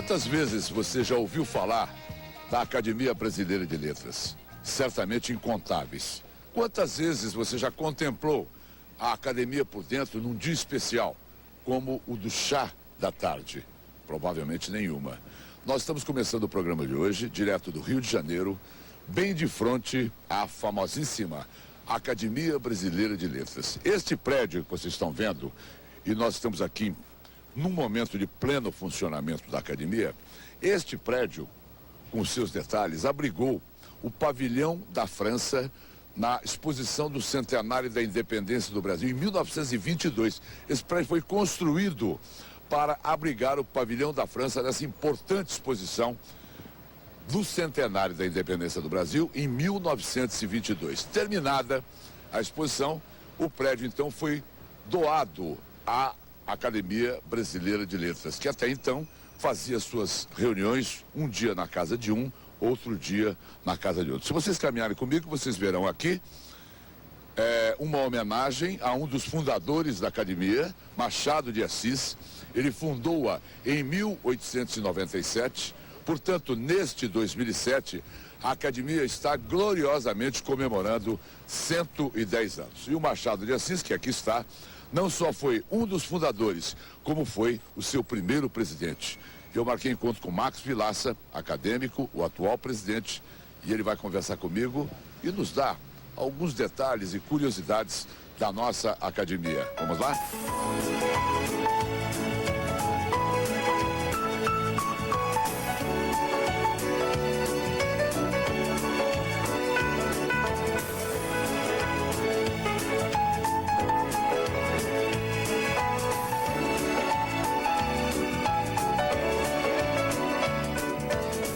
Quantas vezes você já ouviu falar da Academia Brasileira de Letras? Certamente incontáveis. Quantas vezes você já contemplou a academia por dentro num dia especial, como o do chá da tarde? Provavelmente nenhuma. Nós estamos começando o programa de hoje, direto do Rio de Janeiro, bem de frente à famosíssima Academia Brasileira de Letras. Este prédio que vocês estão vendo, e nós estamos aqui num momento de pleno funcionamento da academia, este prédio, com seus detalhes, abrigou o pavilhão da França na exposição do centenário da independência do Brasil, em 1922. Esse prédio foi construído para abrigar o pavilhão da França nessa importante exposição do centenário da independência do Brasil, em 1922. Terminada a exposição, o prédio então foi doado à Academia Brasileira de Letras, que até então fazia suas reuniões um dia na casa de um, outro dia na casa de outro. Se vocês caminharem comigo, vocês verão aqui uma homenagem a um dos fundadores da academia, Machado de Assis. Ele fundou-a em 1897, portanto, neste 2007, a academia está gloriosamente comemorando 110 anos. E o Machado de Assis, que aqui está, não só foi um dos fundadores, como foi o seu primeiro presidente. Eu marquei encontro com Max Vilaça, acadêmico, o atual presidente, e ele vai conversar comigo e nos dar alguns detalhes e curiosidades da nossa academia. Vamos lá?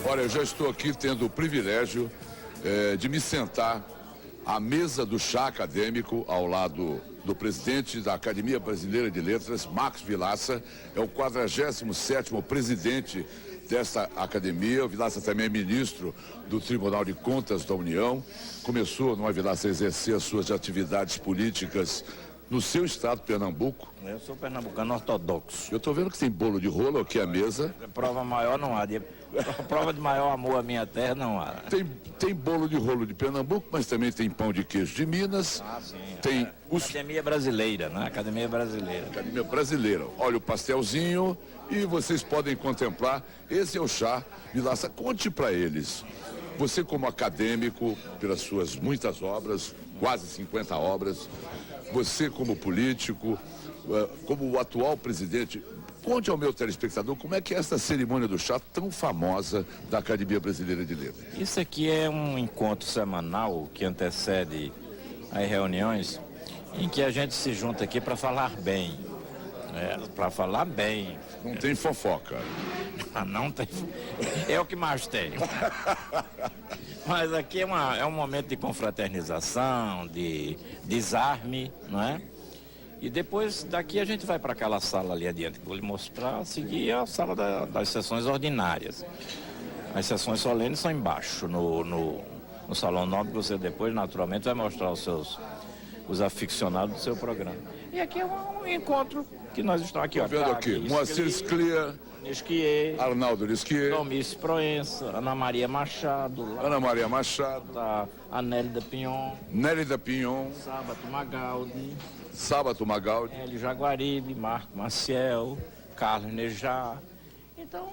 Olha, eu já estou aqui tendo o privilégio de me sentar à mesa do chá acadêmico ao lado do presidente da Academia Brasileira de Letras, Max Vilaça. É o 47º presidente desta academia. O Vilaça também é ministro do Tribunal de Contas da União. Começou, não é, Vilaça, a exercer as suas atividades políticas no seu estado, Pernambuco. Eu sou pernambucano ortodoxo. Eu estou vendo que tem bolo de rolo aqui à mesa. Prova maior não há. Prova de maior amor à minha terra não há. Tem bolo de rolo de Pernambuco, mas também tem pão de queijo de Minas. Ah, sim. Tem Academia Brasileira, né? Academia Brasileira. Academia Brasileira. Olha o pastelzinho e vocês podem contemplar. Esse é o chá. Vilaça, conte para eles. Você como acadêmico, pelas suas muitas obras, quase 50 obras, você como político, como o atual presidente, conte ao meu telespectador como é que é essa cerimônia do chá tão famosa da Academia Brasileira de Letras. Isso aqui é um encontro semanal que antecede as reuniões em que a gente se junta aqui para falar bem. Para falar bem. Não tem fofoca. Não tem. É o que mais tem. Mas aqui é um momento de confraternização, de desarme, não é? E depois daqui a gente vai para aquela sala ali adiante que vou lhe mostrar, a seguir a sala das sessões ordinárias. As sessões solenes são embaixo, no Salão Nobre, você depois naturalmente vai mostrar os aficionados do seu programa. E aqui é um encontro que nós estamos aqui, ó. Estou vendo aqui, Moacir Sclia, Arnaldo Nisquier, Domício Proença, Ana Maria Machado, Ana Maria Machado, a Nélida Pinhon, Sábato Magaldi, Hélio Jaguaribe, Marco Maciel, Carlos Nejar. Então,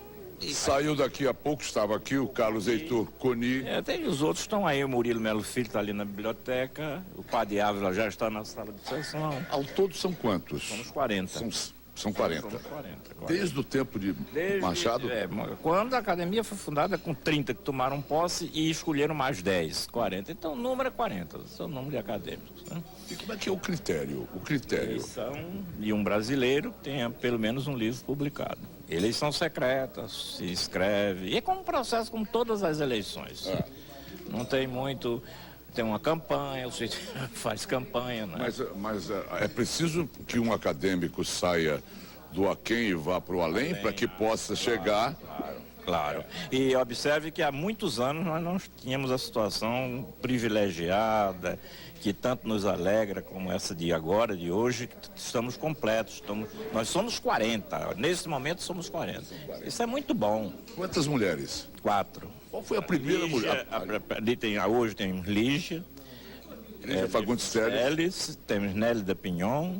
saiu daqui há pouco, estava aqui o Carlos Heitor Coni. Tem os outros estão aí, o Murilo Melo Filho está ali na biblioteca, o Padre Ávila já está na sala de sessão. Ao todo são quantos? Somos 40. São 40. Somos 40. Desde o tempo de Machado? Quando a academia foi fundada com 30 que tomaram posse e escolheram mais 10, 40. Então o número é 40, são o número de acadêmicos. Né? E como é que é o critério? Eleição de um brasileiro que tenha pelo menos um livro publicado. Eleição secreta, se inscreve. E é como um processo como todas as eleições. Não tem muito. Tem uma campanha, você faz campanha, né? Mas é preciso que um acadêmico saia do aquém e vá para o além para que possa chegar Claro. E observe que há muitos anos nós não tínhamos a situação privilegiada, que tanto nos alegra como essa de agora, de hoje, que estamos completos. Nós somos 40, nesse momento somos 40. Isso é muito bom. Quantas mulheres? 4. Qual foi a primeira mulher? Hoje tem Lígia, Fagundes Teles. temos Nélida Pinhon,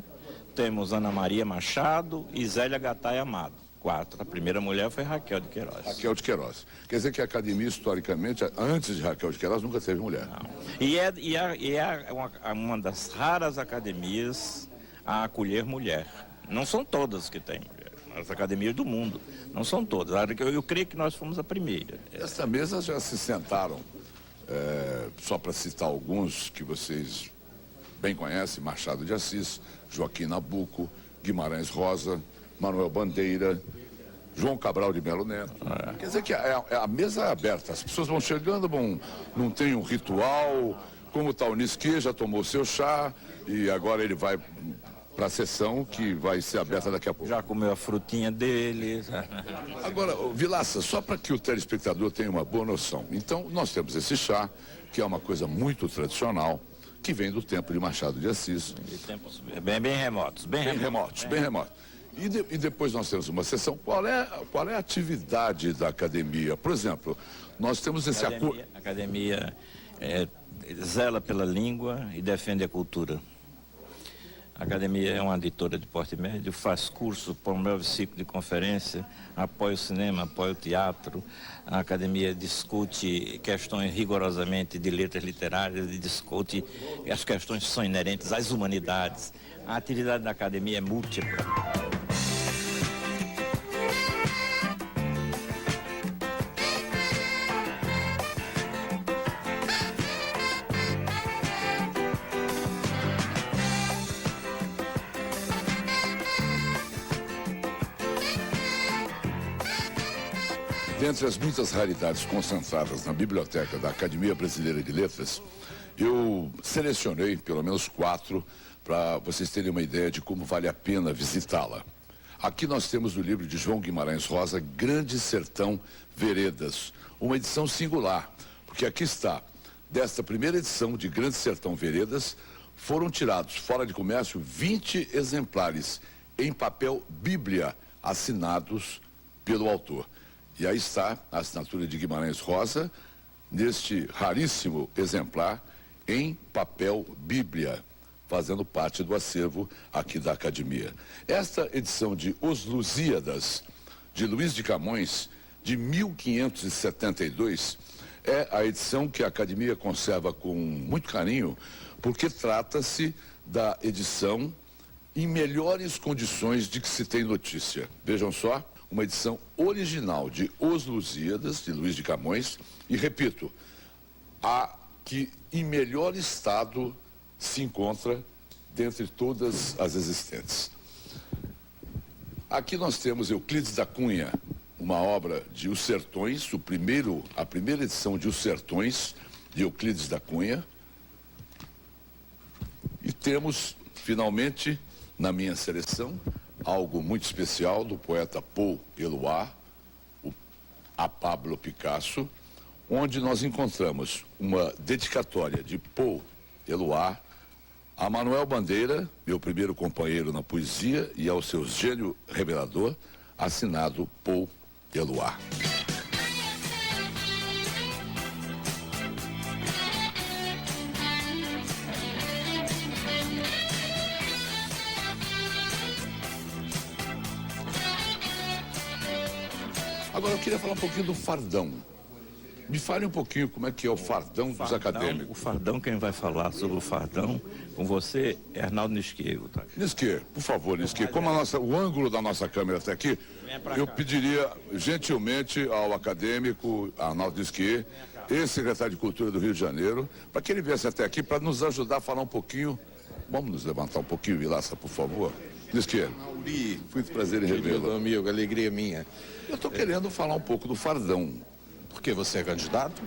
temos Ana Maria Machado e Zélia Gattai Amado. 4. A primeira mulher foi Raquel de Queiroz. Raquel de Queiroz. Quer dizer que a academia, historicamente, antes de Raquel de Queiroz, nunca teve mulher. Não. E é uma das raras academias a acolher mulher. Não são todas que têm mulher. As academias do mundo. Não são todas. Eu creio que nós fomos a primeira. Esta mesa já se sentaram, só para citar alguns que vocês bem conhecem, Machado de Assis, Joaquim Nabuco, Guimarães Rosa, Manuel Bandeira, João Cabral de Melo Neto. Quer dizer que a mesa é aberta, as pessoas vão chegando, não tem um ritual, como está o Nisquet, já tomou seu chá e agora ele vai para a sessão que vai ser aberta daqui a pouco. Já comeu a frutinha dele. Agora, Vilaça, só para que o telespectador tenha uma boa noção. Então, nós temos esse chá, que é uma coisa muito tradicional, que vem do tempo de Machado de Assis. De tempos bem remotos. Bem remotos. E depois nós temos uma sessão. Qual é a atividade da academia? Por exemplo, nós temos esse acordo. A academia zela pela língua e defende a cultura. A academia é uma editora de porte médio, faz curso, promove ciclo de conferência, apoia o cinema, apoia o teatro. A academia discute questões rigorosamente de letras literárias, discute as questões que são inerentes às humanidades. A atividade da academia é múltipla. Dentre as muitas raridades concentradas na biblioteca da Academia Brasileira de Letras, eu selecionei pelo menos 4 para vocês terem uma ideia de como vale a pena visitá-la. Aqui nós temos o livro de João Guimarães Rosa, Grande Sertão Veredas, uma edição singular, porque aqui está, desta primeira edição de Grande Sertão Veredas, foram tirados fora de comércio 20 exemplares em papel Bíblia, assinados pelo autor. E aí está a assinatura de Guimarães Rosa, neste raríssimo exemplar, em papel Bíblia, fazendo parte do acervo aqui da Academia. Esta edição de Os Lusíadas, de Luiz de Camões, de 1572, é a edição que a Academia conserva com muito carinho, porque trata-se da edição em melhores condições de que se tem notícia. Vejam só. Uma edição original de Os Lusíadas, de Luiz de Camões, e repito, a que em melhor estado se encontra dentre todas as existentes. Aqui nós temos Euclides da Cunha, uma obra de Os Sertões, a primeira edição de Os Sertões, de Euclides da Cunha. E temos, finalmente, na minha seleção, algo muito especial do poeta Paul Eluard, a Pablo Picasso, onde nós encontramos uma dedicatória de Paul Eluard a Manuel Bandeira, meu primeiro companheiro na poesia, e ao seu gênio revelador, assinado Paul Eluard. Agora eu queria falar um pouquinho do fardão. Me fale um pouquinho como é que é o fardão dos acadêmicos. O fardão, quem vai falar sobre o fardão com você é Arnaldo Nisquet. Tá? Nisquet, por favor, Nisquet, como o ângulo da nossa câmera está aqui, eu pediria gentilmente ao acadêmico Arnaldo Nisquet, ex-secretário de Cultura do Rio de Janeiro, para que ele viesse até aqui para nos ajudar a falar um pouquinho. Vamos nos levantar um pouquinho, Vilaça, por favor. Nisquet, muito prazer em revê-lo. Meu amigo, alegria minha. Eu estou querendo falar um pouco do fardão. Porque você é candidato?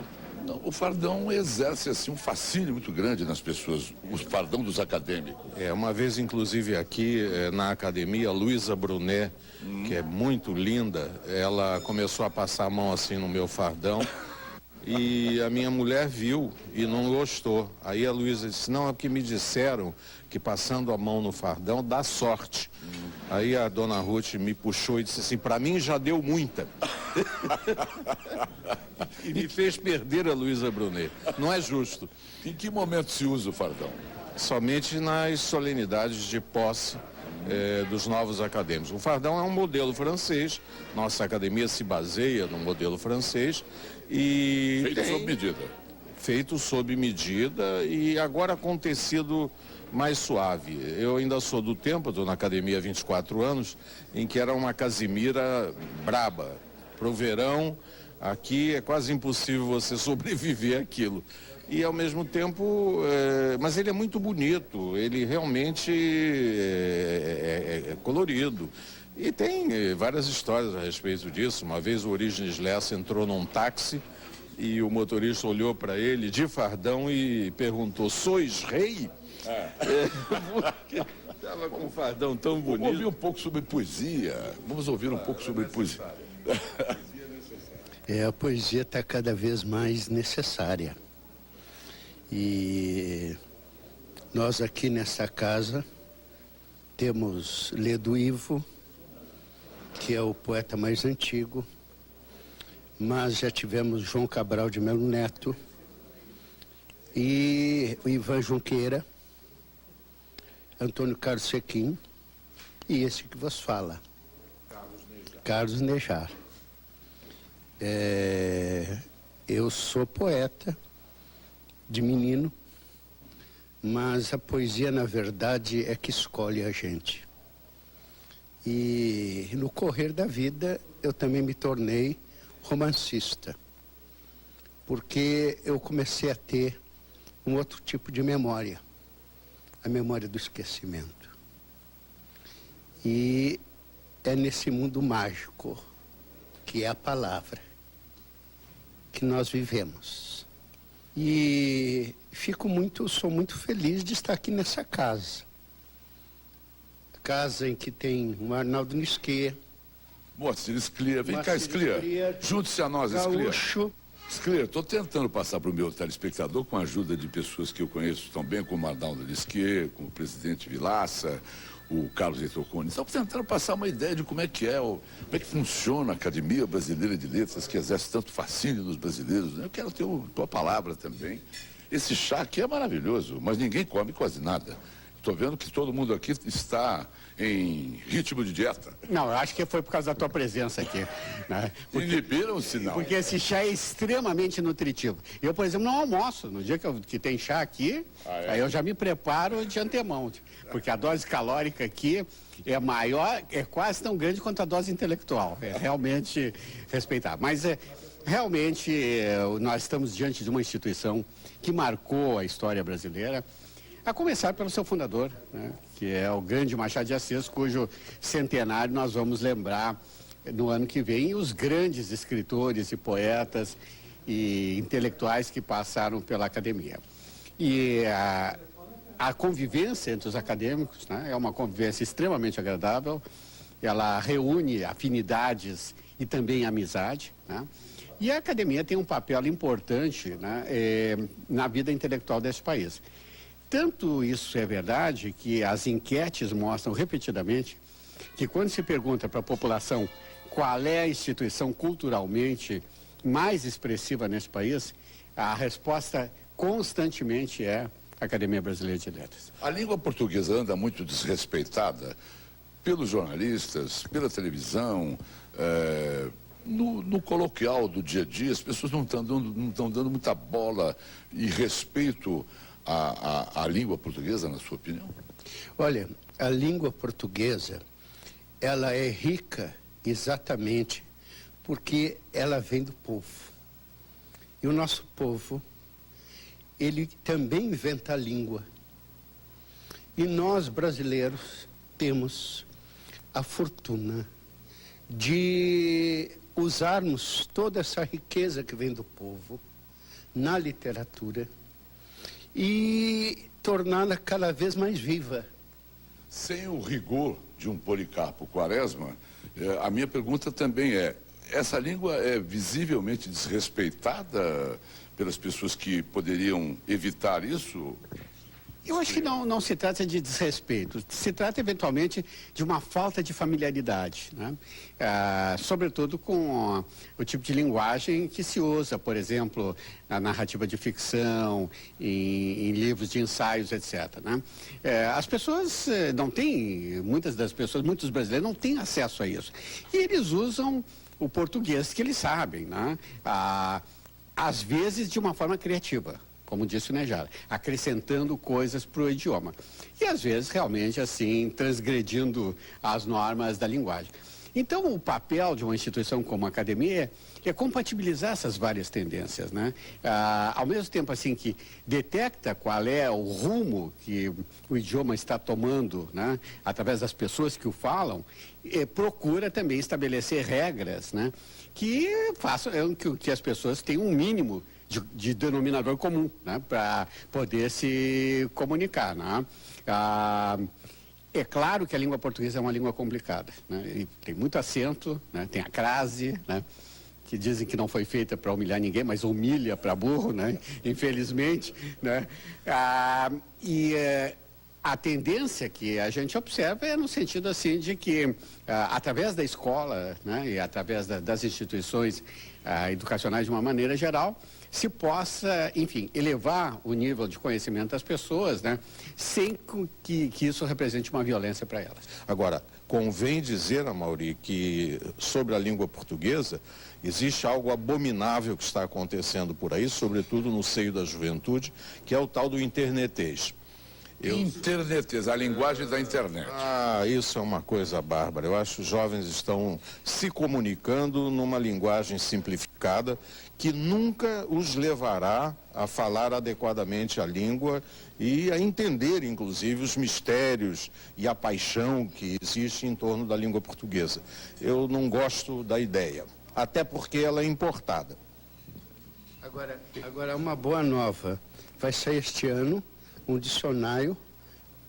Não, o fardão exerce assim um fascínio muito grande nas pessoas, o fardão dos acadêmicos. Uma vez, inclusive, aqui na academia, a Luísa Brunet, que é muito linda, ela começou a passar a mão assim no meu fardão e a minha mulher viu e não gostou. Aí a Luísa disse, não, é porque me disseram que passando a mão no fardão dá sorte. Aí a dona Ruth me puxou e disse assim, para mim já deu muita. E me fez perder a Luísa Brunet. Não é justo. Em que momento se usa o fardão? Somente nas solenidades de posse dos novos acadêmicos. O fardão é um modelo francês, nossa academia se baseia no modelo francês e Feito sob medida. Feito sob medida e agora com tecido mais suave. Eu ainda sou do tempo, estou na academia há 24 anos, em que era uma casimira braba. Para o verão, aqui é quase impossível você sobreviver àquilo. E ao mesmo tempo, mas ele é muito bonito, ele realmente é colorido. E tem várias histórias a respeito disso. Uma vez o Orígenes Lessa entrou num táxi e o motorista olhou para ele de fardão e perguntou, sois rei? Porque estava com um fardão tão bonito. Vamos ouvir um pouco sobre poesia. Vamos ouvir um pouco sobre poesia. A poesia está cada vez mais necessária. E nós aqui nessa casa temos Ledo Ivo, que é o poeta mais antigo, mas já tivemos João Cabral de Melo Neto e o Ivan Junqueira, Antônio Carlos Sequim e esse que vos fala, Carlos Nejar. Eu sou poeta de menino, mas a poesia, na verdade, é que escolhe a gente. E no correr da vida, eu também me tornei romancista, porque eu comecei a ter um outro tipo de memória, a memória do esquecimento. E é nesse mundo mágico, que é a palavra, que nós vivemos. E sou muito feliz de estar aqui nessa casa. Casa em que tem o Arnaldo Nisquet. Moacir Sclia, vem cá, Sclia. Junte-se a nós, Gaúcho. Sclia, estou tentando passar para o meu telespectador, com a ajuda de pessoas que eu conheço tão bem, como o Arnaldo Nisquet, como o presidente Vilaça, o Carlos Heitor Cone. Estamos tentando passar uma ideia de como é que funciona a Academia Brasileira de Letras, que exerce tanto fascínio nos brasileiros, né? Eu quero ter a tua palavra também. Esse chá aqui é maravilhoso, mas ninguém come quase nada. Estou vendo que todo mundo aqui está em ritmo de dieta. Não, eu acho que foi por causa da tua presença aqui. Né? Inibiram-se, não. Porque esse chá é extremamente nutritivo. Eu, por exemplo, não almoço. No dia que tem chá aqui, aí eu já me preparo de antemão. Porque a dose calórica aqui é maior, é quase tão grande quanto a dose intelectual. É realmente respeitar. Mas realmente nós estamos diante de uma instituição que marcou a história brasileira. A começar pelo seu fundador, né, que é o grande Machado de Assis, cujo centenário nós vamos lembrar no ano que vem, e os grandes escritores e poetas e intelectuais que passaram pela academia. E a convivência entre os acadêmicos, né, é uma convivência extremamente agradável, ela reúne afinidades e também amizade, né? E a academia tem um papel importante, né, na vida intelectual desse país. Tanto isso é verdade que as enquetes mostram repetidamente que quando se pergunta para a população qual é a instituição culturalmente mais expressiva nesse país, a resposta constantemente é a Academia Brasileira de Letras. A língua portuguesa anda muito desrespeitada pelos jornalistas, pela televisão, no coloquial do dia a dia, as pessoas não estão dando muita bola e respeito à língua portuguesa, na sua opinião? Olha, a língua portuguesa, ela é rica exatamente porque ela vem do povo. E o nosso povo, ele também inventa a língua. E nós, brasileiros, temos a fortuna de usarmos toda essa riqueza que vem do povo na literatura e torná-la cada vez mais viva. Sem o rigor de um Policarpo Quaresma, a minha pergunta também é: essa língua é visivelmente desrespeitada pelas pessoas que poderiam evitar isso? Eu acho que não se trata de desrespeito, se trata eventualmente de uma falta de familiaridade, né? Sobretudo com o tipo de linguagem que se usa, por exemplo, na narrativa de ficção, em livros de ensaios, etc., né? As pessoas não têm, muitos brasileiros não têm acesso a isso. E eles usam o português que eles sabem, né? Às vezes de uma forma criativa, como disse o Nejara, acrescentando coisas para o idioma. E às vezes, realmente, assim, transgredindo as normas da linguagem. Então, o papel de uma instituição como a academia é compatibilizar essas várias tendências, né? Ao mesmo tempo, assim, que detecta qual é o rumo que o idioma está tomando, né? Através das pessoas que o falam, procura também estabelecer regras, né? Que façam que as pessoas tenham um mínimo de denominador comum, né, para poder se comunicar, né? É claro que a língua portuguesa é uma língua complicada, né? E tem muito acento, né? Tem a crase, né? Que dizem que não foi feita para humilhar ninguém, mas humilha para burro, né? Infelizmente, né? A tendência que a gente observa é no sentido assim de que através da escola, né, e através das instituições educacionais de uma maneira geral, se possa, enfim, elevar o nível de conhecimento das pessoas, né, sem que isso represente uma violência para elas. Agora, convém dizer, Amaury, que sobre a língua portuguesa existe algo abominável que está acontecendo por aí, sobretudo no seio da juventude, que é o tal do internetês. Internetês, a linguagem da internet. Isso é uma coisa bárbara. Eu acho que os jovens estão se comunicando numa linguagem simplificada que nunca os levará a falar adequadamente a língua e a entender, inclusive, os mistérios e a paixão que existe em torno da língua portuguesa. Eu não gosto da ideia, até porque ela é importada. Agora uma boa nova. Vai sair este ano um dicionário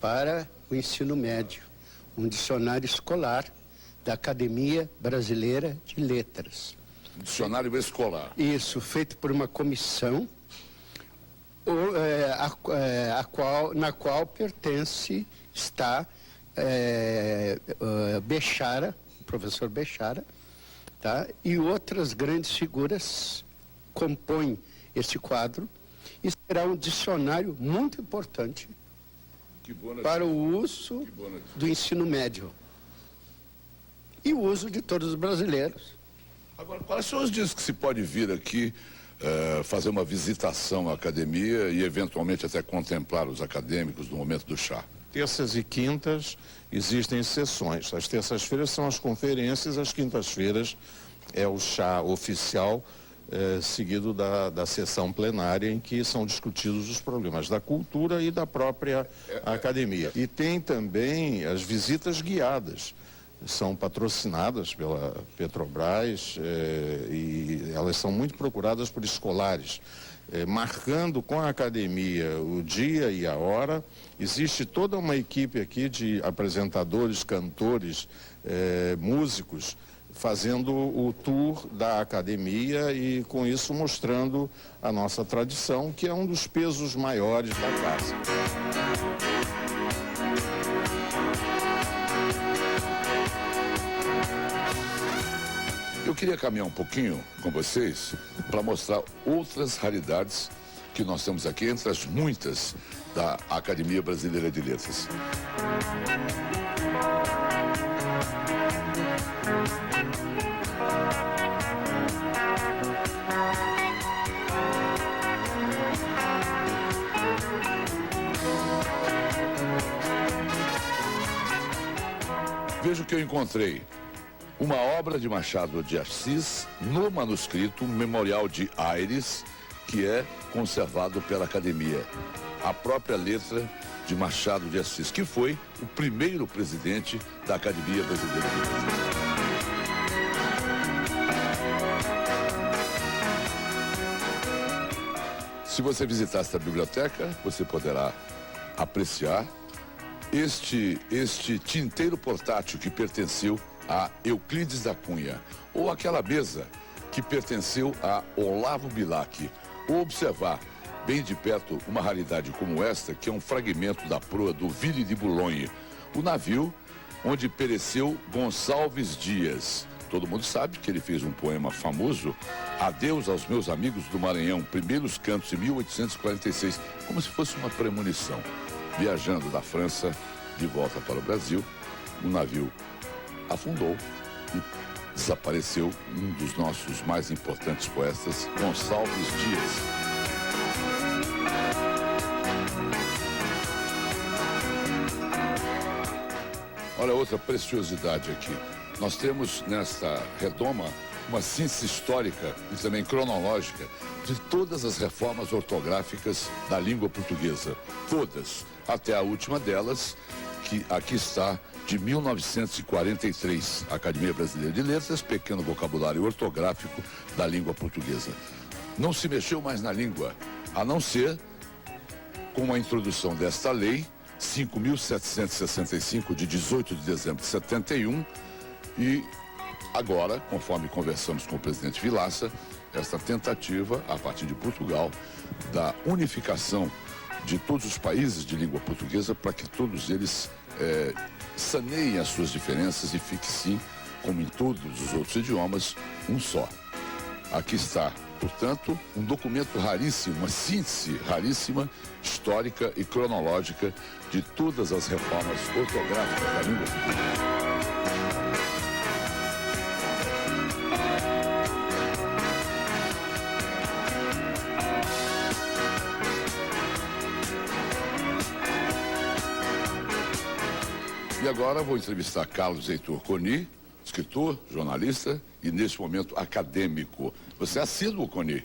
para o ensino médio, um dicionário escolar da Academia Brasileira de Letras. Dicionário escolar. Isso, feito por uma comissão na qual está Bechara, o professor Bechara, tá? E outras grandes figuras compõem esse quadro. E será um dicionário muito importante para o uso do ensino médio e o uso de todos os brasileiros. Agora, quais são os dias que se pode vir aqui fazer uma visitação à academia e eventualmente até contemplar os acadêmicos no momento do chá? Terças e quintas existem sessões. As terças-feiras são as conferências, as quintas-feiras é o chá oficial, seguido da sessão plenária em que são discutidos os problemas da cultura e da própria academia. E tem também as visitas guiadas, são patrocinadas pela Petrobras e elas são muito procuradas por escolares, marcando com a academia o dia e a hora. Existe toda uma equipe aqui de apresentadores, cantores, músicos, fazendo o tour da academia e com isso mostrando a nossa tradição, que é um dos pesos maiores da casa. Eu queria caminhar um pouquinho com vocês para mostrar outras raridades que nós temos aqui, entre as muitas da Academia Brasileira de Letras. Veja o que eu encontrei. Uma obra de Machado de Assis no manuscrito Memorial de Aires, que é conservado pela Academia. A própria letra de Machado de Assis, que foi o primeiro presidente da Academia Brasileira de Letras. Se você visitar esta biblioteca, você poderá apreciar este tinteiro portátil que pertenceu a Euclides da Cunha, ou aquela mesa que pertenceu a Olavo Bilac, ou observar bem de perto uma raridade como esta, que é um fragmento da proa do Ville de Boulogne, o navio onde pereceu Gonçalves Dias. Todo mundo sabe que ele fez um poema famoso, Adeus aos meus amigos do Maranhão, primeiros cantos em 1846, como se fosse uma premonição. Viajando da França de volta para o Brasil, o navio afundou e desapareceu um dos nossos mais importantes poetas, Gonçalves Dias. Olha outra preciosidade aqui. Nós temos nesta redoma uma síntese histórica e também cronológica de todas as reformas ortográficas da língua portuguesa. Todas, até a última delas, que aqui está, de 1943. Academia Brasileira de Letras, pequeno vocabulário ortográfico da língua portuguesa. Não se mexeu mais na língua, a não ser com a introdução desta lei, 5.765, de 18 de dezembro de 71, e agora, conforme conversamos com o presidente Vilaça, esta tentativa, a partir de Portugal, da unificação de todos os países de língua portuguesa para que todos eles saneiem as suas diferenças e fique sim, como em todos os outros idiomas, um só. Aqui está, portanto, um documento raríssimo, uma síntese raríssima, histórica e cronológica de todas as reformas ortográficas da língua portuguesa. E agora vou entrevistar Carlos Heitor Coni, escritor, jornalista e, neste momento, acadêmico. Você é assíduo, Coni?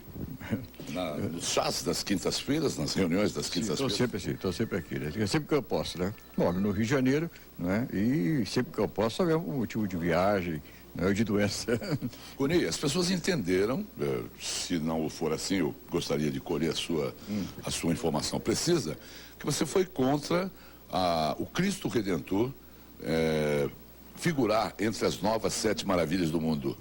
Nos chás das quintas-feiras, nas reuniões das quintas-feiras? Estou sempre aqui, né? Sempre que eu posso, né? Moro no Rio de Janeiro, né? E sempre que eu posso, é um motivo de viagem, né? De doença. Coni, as pessoas entenderam, se não for assim, eu gostaria de colher a sua informação precisa, que você foi contra o Cristo Redentor figurar entre as novas 7 maravilhas do mundo.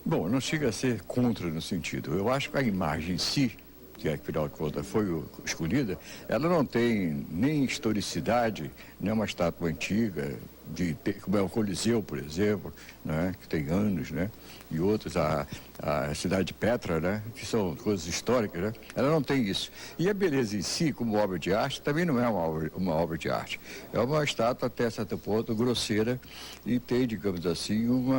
Bom, não chega a ser contra no sentido. Eu acho que a imagem em si, que afinal de contas foi escolhida, ela não tem nem historicidade, nem uma estátua antiga, como é o Coliseu, por exemplo, né, que tem anos, né, e outros, a cidade de Petra, né, que são coisas históricas, né, ela não tem isso. E a beleza em si, como obra de arte, também não é uma obra de arte. É uma estátua até certo ponto grosseira e tem, digamos assim, um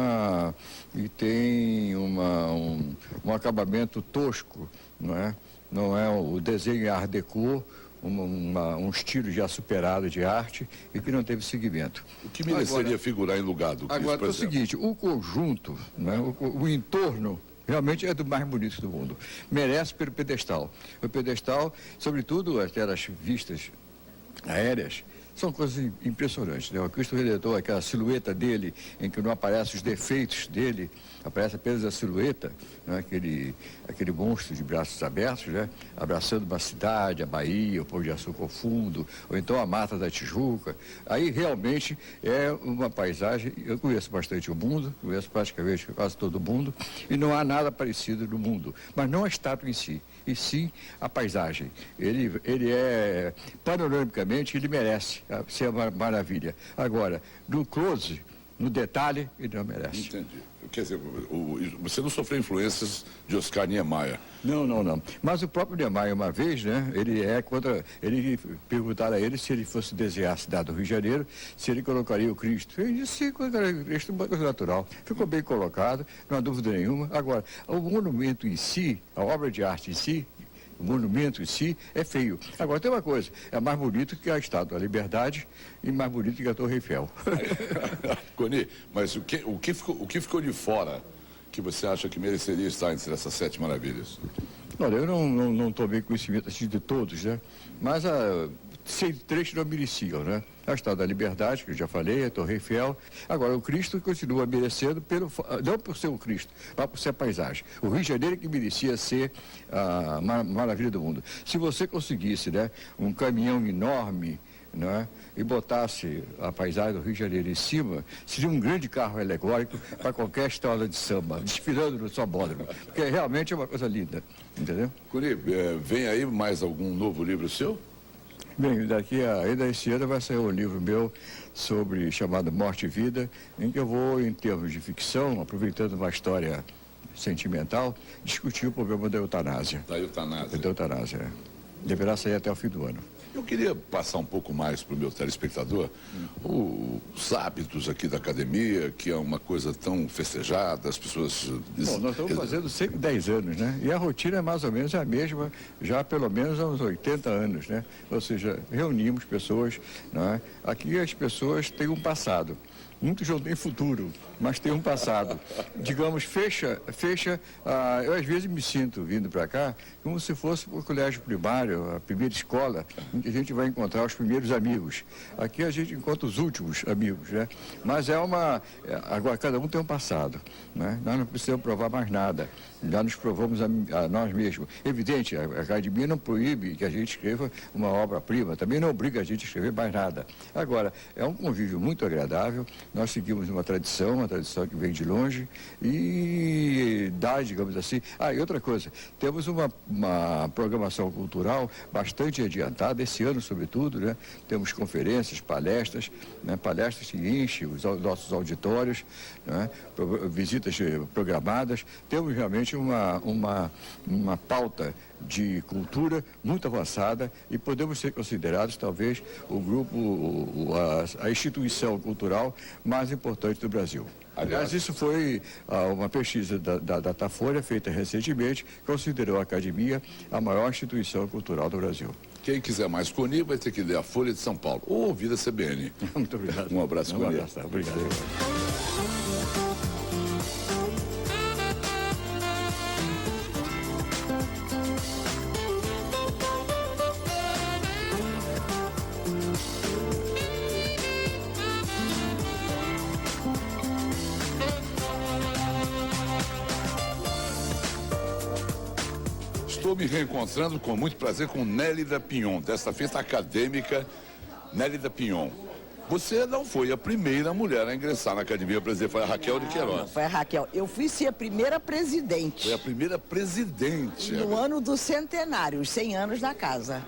acabamento tosco, não é? Não é o desenho Art Deco, um estilo já superado de arte e que não teve seguimento. O que mereceria figurar em lugar do Cristo, agora, é o seguinte, o conjunto, né, o entorno, realmente é do mais bonito do mundo. Merece pelo pedestal. O pedestal, sobretudo aquelas vistas aéreas, são coisas impressionantes, né? O Cristo Redentor, aquela silhueta dele, em que não aparecem os defeitos dele, aparece apenas a silhueta, né? aquele monstro de braços abertos, né? Abraçando uma cidade, a Bahia, o Pão de Açúcar ao fundo, ou então a Mata da Tijuca. Aí realmente é uma paisagem, eu conheço bastante o mundo, conheço praticamente quase todo o mundo, e não há nada parecido no mundo, mas não a estátua em si, e sim a paisagem. Ele é, panoramicamente, ele merece ser uma maravilha. Agora, no close, no detalhe, ele não merece. Entendi. Quer dizer, você não sofreu influências de Oscar Niemeyer? Não. Mas o próprio Niemeyer, uma vez, né, ele perguntaram a ele se ele fosse desenhar a cidade do Rio de Janeiro, se ele colocaria o Cristo. Ele disse, sim, colocaria o Cristo, uma coisa natural. Ficou bem colocado, não há dúvida nenhuma. Agora, o monumento em si, a obra de arte em si, o monumento em si é feio. Agora, tem uma coisa, é mais bonito que a Estátua da Liberdade e mais bonito que a Torre Eiffel. Coni, mas o que ficou de fora que você acha que mereceria estar entre essas 7 maravilhas? Olha, eu não tomei conhecimento assim de todos, né? Mas trechos não mereciam, né? A Estátua da Liberdade, que eu já falei, a Torre Eiffel. Agora, o Cristo continua merecendo, não por ser o Cristo, mas por ser a paisagem. O Rio de Janeiro que merecia ser a maravilha do mundo. Se você conseguisse, né, um caminhão enorme, né, e botasse a paisagem do Rio de Janeiro em cima, seria um grande carro alegórico para qualquer escola de samba, desfilando no sambódromo, porque realmente é uma coisa linda, entendeu? Curi, vem aí mais algum novo livro seu? Bem, ainda esse ano vai sair um livro meu chamado Morte e Vida, em que eu vou, em termos de ficção, aproveitando uma história sentimental, discutir o problema da eutanásia. Da eutanásia. Da eutanásia, é. Deverá sair até o fim do ano. Eu queria passar um pouco mais para o meu telespectador os hábitos aqui da academia, que é uma coisa tão festejada, as pessoas... Bom, nós estamos fazendo sempre 10 anos, né? E a rotina é mais ou menos a mesma, já pelo menos há uns 80 anos, né? Ou seja, reunimos pessoas, né? Aqui as pessoas têm um passado. Muitos não têm futuro, mas têm um passado. Digamos, eu às vezes me sinto vindo para cá como se fosse o colégio primário, a primeira escola, em que a gente vai encontrar os primeiros amigos. Aqui a gente encontra os últimos amigos, né? Mas agora cada um tem um passado, né? Nós não precisamos provar mais nada, já nos provamos a nós mesmos. Evidente, a academia não proíbe que a gente escreva uma obra-prima, também não obriga a gente a escrever mais nada. Agora, é um convívio muito agradável. Nós seguimos uma tradição que vem de longe e dá, digamos assim... e outra coisa, temos uma programação cultural bastante adiantada, esse ano sobretudo, né? Temos conferências, palestras, né? Palestras que enchem os nossos auditórios, né? Visitas programadas. Temos realmente uma pauta de cultura muito avançada e podemos ser considerados talvez o grupo, a instituição cultural mais importante do Brasil. Aliás, isso foi uma pesquisa da Datafolha feita recentemente, considerou a academia a maior instituição cultural do Brasil. Quem quiser mais Coni vai ter que ler a Folha de São Paulo ou ouvir a CBN. Muito obrigado. Um abraço, Coni. Um abraço, obrigado. Estou me reencontrando com muito prazer com Nélida Pinhon, desta festa acadêmica Nélida Pinhon. Você não foi a primeira mulher a ingressar na Academia Brasileira, foi a Raquel de Queiroz. Não, foi a Raquel. Eu fui ser a primeira presidente. Foi a primeira presidente. No ano do centenário, os 100 anos da casa.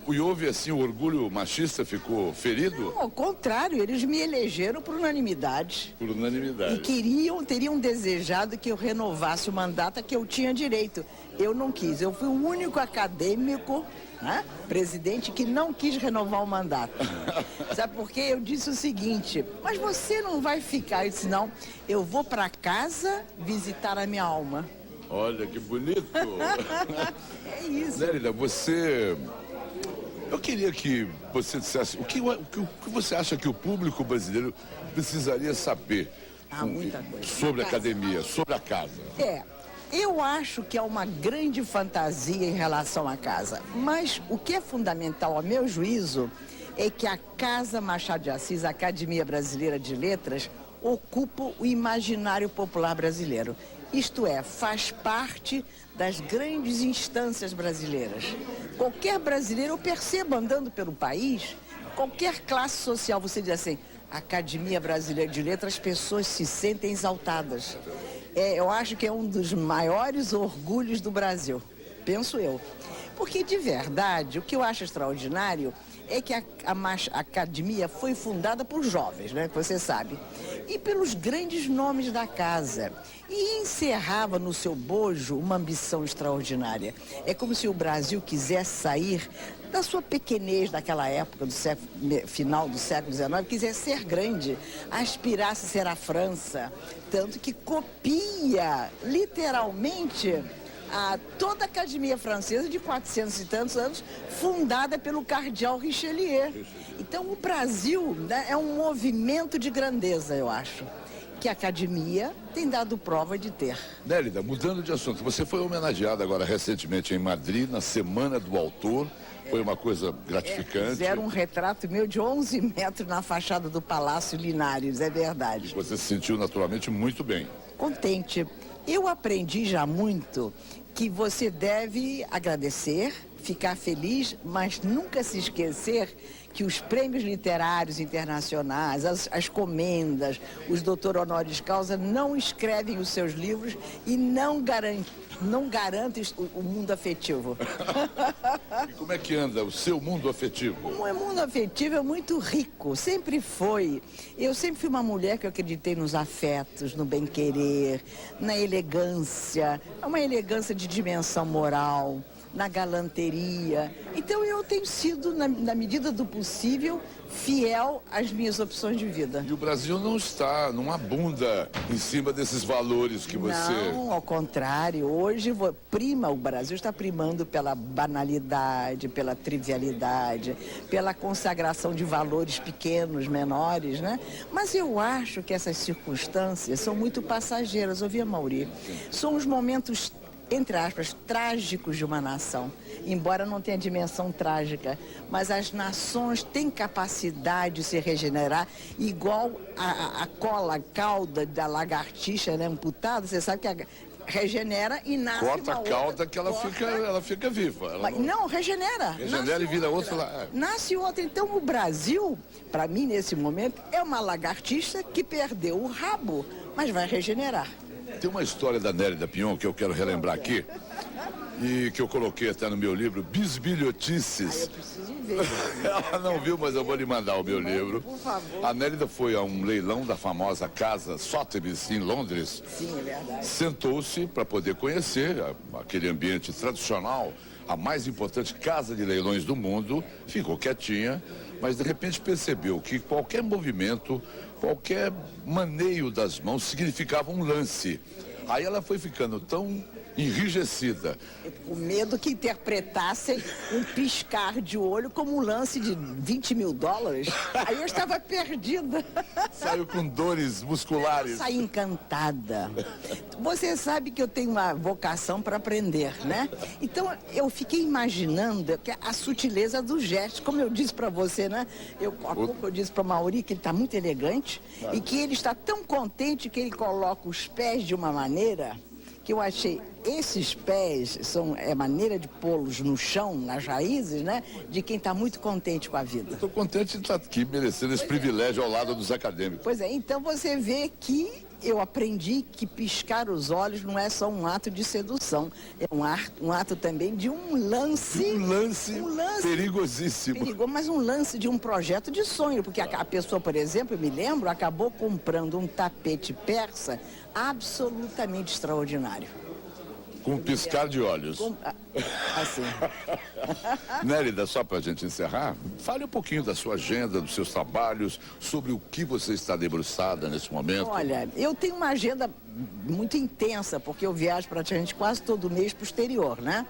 E houve assim, o orgulho machista ficou ferido? Não, ao contrário, eles me elegeram por unanimidade. Por unanimidade. E teriam desejado que eu renovasse o mandato a que eu tinha direito. Eu não quis. Eu fui o único acadêmico, né, presidente, que não quis renovar o mandato. Sabe por quê? Eu disse o seguinte: mas você não vai ficar? Eu disse: não, eu vou para casa visitar a minha alma. Olha que bonito. É isso. Nélida, eu queria que você dissesse o que você acha que o público brasileiro precisaria saber muita coisa. Sobre a academia, sobre a casa. Eu acho que é uma grande fantasia em relação à casa, mas o que é fundamental, a meu juízo, é que a Casa Machado de Assis, a Academia Brasileira de Letras, ocupa o imaginário popular brasileiro. Isto é, faz parte das grandes instâncias brasileiras. Qualquer brasileiro, eu percebo andando pelo país, qualquer classe social, você diz assim, Academia Brasileira de Letras, as pessoas se sentem exaltadas. Eu acho que é um dos maiores orgulhos do Brasil, penso eu. Porque, de verdade, o que eu acho extraordinário é que a academia foi fundada por jovens, né, que você sabe, e pelos grandes nomes da casa. E encerrava no seu bojo uma ambição extraordinária. É como se o Brasil quisesse sair da sua pequenez daquela época, final do século XIX, quisesse ser grande, aspirasse a ser a França. Tanto que copia, literalmente, toda a Academia Francesa de 400 e tantos anos, fundada pelo cardeal Richelieu. Então, o Brasil, né, é um movimento de grandeza, eu acho. que a academia tem dado prova de ter. Nélida, mudando de assunto, você foi homenageada agora recentemente em Madrid, na Semana do Autor. Foi uma coisa gratificante. Fizeram um retrato meu de 11 metros na fachada do Palácio Linares, é verdade. Você se sentiu naturalmente muito bem. Contente. Eu aprendi já muito que você deve agradecer, ficar feliz, mas nunca se esquecer que os prêmios literários internacionais, as comendas, os doutor honoris causa não escrevem os seus livros e não garantem o mundo afetivo. E como é que anda o seu mundo afetivo? O meu mundo afetivo é muito rico, sempre foi. Eu sempre fui uma mulher que eu acreditei nos afetos, no bem-querer, na elegância, uma elegância de dimensão moral, na galanteria. Então eu tenho sido, na medida do possível, fiel às minhas opções de vida. E o Brasil não abunda em cima desses valores que você... Não, ao contrário, hoje o Brasil está primando pela banalidade, pela trivialidade, pela consagração de valores pequenos, menores, né? Mas eu acho que essas circunstâncias são muito passageiras, ouvi, Mauri? São os momentos, entre aspas, trágicos de uma nação, embora não tenha dimensão trágica, mas as nações têm capacidade de se regenerar, igual a cauda da lagartixa, né, amputada, você sabe que regenera e nasce Corta uma a cauda outra, que ela fica viva. Ela não, regenera. Regenera e vira outra lá. Nasce outra. Então o Brasil, para mim, nesse momento, é uma lagartixa que perdeu o rabo, mas vai regenerar. Tem uma história da Nélida Pion que eu quero relembrar aqui e que eu coloquei até no meu livro, Bisbilhotices. Eu preciso ver. Ela não viu, mas eu vou lhe mandar o meu livro. Por favor. A Nélida foi a um leilão da famosa casa Sotheby's em Londres. Sim, é verdade. Sentou-se para poder conhecer aquele ambiente tradicional, a mais importante casa de leilões do mundo, ficou quietinha, mas de repente percebeu que qualquer movimento, qualquer maneio das mãos significava um lance. Aí ela foi ficando tão enrijecida. Com medo que interpretassem um piscar de olho como um lance de 20 mil dólares. Aí eu estava perdida. Saiu com dores musculares. Saí encantada. Você sabe que eu tenho uma vocação para aprender, né? Então eu fiquei imaginando a sutileza dos gestos. Como eu disse para você, né? Há pouco eu disse para o Mauri que ele está muito elegante e que ele está tão contente que ele coloca os pés de uma maneira que eu achei, esses pés é maneira de pô-los no chão, nas raízes, né? De quem está muito contente com a vida. Estou contente de estar aqui merecendo esse privilégio ao lado dos acadêmicos. Pois é, então você vê que eu aprendi que piscar os olhos não é só um ato de sedução, é um ato também de um lance perigosíssimo. Mas um lance de um projeto de sonho, porque a pessoa, por exemplo, eu me lembro, acabou comprando um tapete persa absolutamente extraordinário. Com um piscar de olhos. Assim. Nélida, só para a gente encerrar, fale um pouquinho da sua agenda, dos seus trabalhos, sobre o que você está debruçada nesse momento. Olha, eu tenho uma agenda muito intensa, porque eu viajo praticamente quase todo mês para o exterior, né?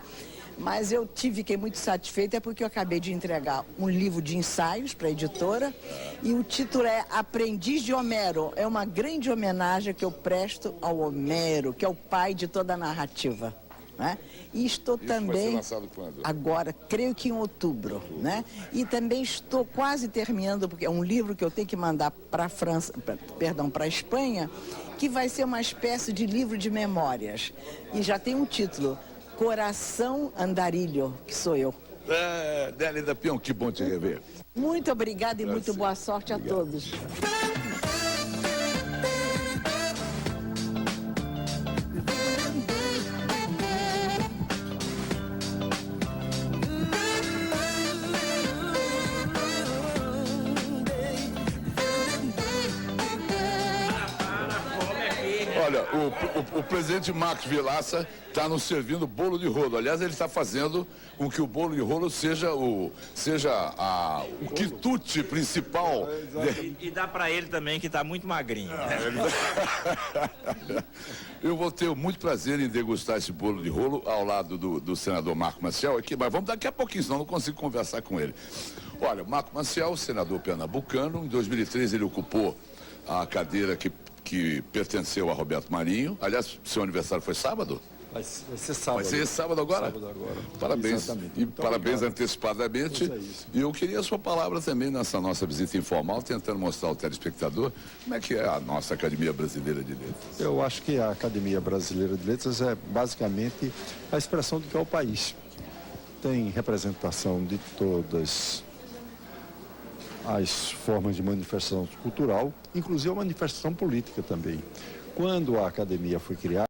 Mas eu fiquei muito satisfeita porque eu acabei de entregar um livro de ensaios para a editora e o título é Aprendiz de Homero. É uma grande homenagem que eu presto ao Homero, que é o pai de toda a narrativa, né? E estou também... Vai ser lançado quando? Agora, creio que em outubro, né? E também estou quase terminando, porque é um livro que eu tenho que mandar para a França, para a Espanha, que vai ser uma espécie de livro de memórias. E já tem um título, Coração Andarilho, que sou eu. Nélida Pion, que bom te rever. Muito obrigada e muito boa sorte a todos. Olha, o presidente Marcos Vilaça está nos servindo bolo de rolo. Aliás, ele está fazendo com que o bolo de rolo seja o quitute principal. E dá para ele também, que está muito magrinho. Eu vou ter muito prazer em degustar esse bolo de rolo ao lado do senador Marco Maciel aqui, mas vamos daqui a pouquinho, senão não consigo conversar com ele. Olha, Marco Maciel, senador pernambucano, em 2003 ele ocupou a cadeira que que pertenceu a Roberto Marinho. Aliás, seu aniversário foi sábado? Vai ser sábado. Vai ser sábado agora? Sábado agora. Parabéns. Exatamente. E Muito parabéns obrigado. antecipadamente. Isso é isso. E eu queria a sua palavra também nessa nossa visita informal, tentando mostrar ao telespectador como é que é a nossa Academia Brasileira de Letras. Eu acho que a Academia Brasileira de Letras é basicamente a expressão do que é o país. Tem representação de todas as formas de manifestação cultural, inclusive a manifestação política também. Quando a academia foi criada,